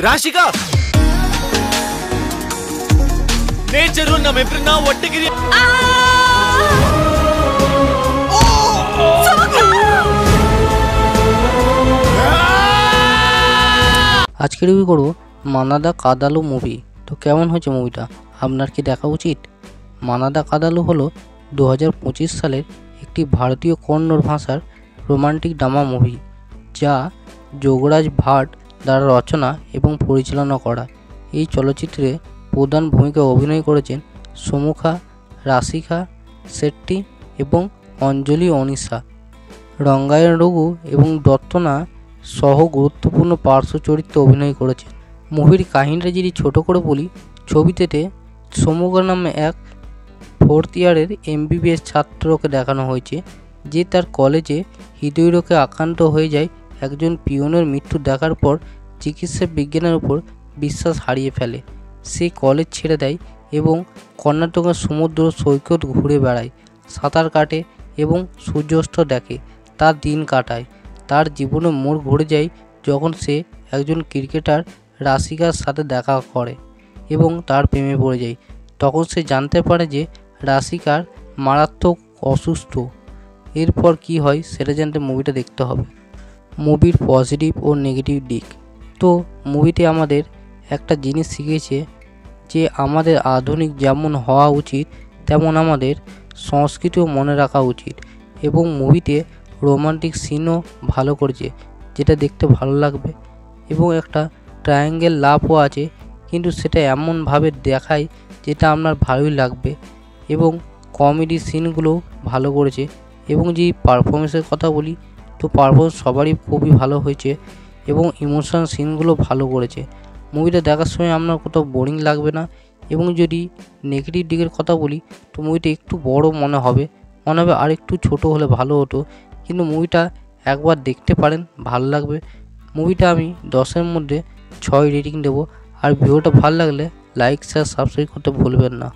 Rashika nature ನಮ್ಮಿಬ್ರನ್ನ ಒಟ್ಟಿಗೆ আজকে review করব মানাদা কাদালু মুভি। তো কেমন হয়েছে মুভিটা, আপনার কি দেখা উচিত? মানাদা কাদালু হলো 2025 সালের একটি ভারতীয় কন্নড় ভাষার রোমান্টিক ড্রামা মুভি, যা যোগরাজ ভাট দ্বারা রচনা এবং পরিচালনা করা। এই চলচ্চিত্রে প্রধান ভূমিকায় অভিনয় করেছেন সমুখা, রাশিকা শেট্টি এবং অঞ্জলি অনিশা। রঙ্গায়ণ রঘু এবং দত্তনা সহ গুরুত্বপূর্ণ পার্শ্ব চরিত্রে অভিনয় করেছেন। মুভির কাহিনীটা যদি ছোট করে বলি, ছবিতে সমুখা নামে এক 4th ইয়ারের MBBS ছাত্রকে দেখানো হয়েছে, যে তার কলেজে হৃদয়রোগে আক্রান্ত হয়ে যায়। একজন পিয়নের মৃত্যু দেখার পর চিকিৎসা বিজ্ঞানের উপর বিশ্বাস হারিয়ে ফেলে। সে কলেজ ছেড়ে দেয় এবং কর্ণাটকের সমুদ্র সৈকত ঘুরে বেড়ায়, সাঁতার কাটে এবং সূর্যাস্ত দেখে। তার দিন কাটায়। তার জীবনে মোড় ঘুরে যায় যখন সে একজন ক্রিকেটার রাশিকার সাথে দেখা করে এবং তার প্রেমে পড়ে যায়। তখন সে জানতে পারে যে রাশিকার মারাত্মক অসুস্থ। এরপর কি হয় সেটা জানতে মুভিটা দেখতে হবে। মুভির পজিটিভ ও নেগেটিভ দিক। তো মুভিতে আমাদের একটা জিনিস শিখিয়েছে যে আমাদের আধুনিক যেমন হওয়া উচিত তেমন আমাদের সংস্কৃতিও মনে রাখা উচিত। এবং মুভিতে রোমান্টিক সিনও ভালো করেছে, যেটা দেখতে ভালো লাগবে। এবং একটা ট্রায়াঙ্গেল লাভও আছে, কিন্তু সেটা এমনভাবে দেখায় যেটা আপনার ভালোই লাগবে। এবং কমেডি সিনগুলোও ভালো করেছে। এবং যে পারফরমেন্সের কথা বলি, তো পারফরমেন্স সবারই খুবই ভালো হয়েছে এবং ইমোশনাল সিনগুলো ভালো করেছে। মুভিটা দেখার সময় আপনার কোথাও বোরিং লাগবে না। এবং যদি নেগেটিভ দিকের কথা বলি, তো মুভিটা একটু বড় মনে হবে আর একটু ছোট হলে ভালো হতো। কিন্তু মুভিটা একবার দেখতে পারেন, ভালো লাগবে। মুভিটা আমি 10-এর মধ্যে 6 রেটিং দেবো। আর ভিডিওটা ভালো লাগলে লাইক, শেয়ার, সাবস্ক্রাইব করতে ভুলবেন না।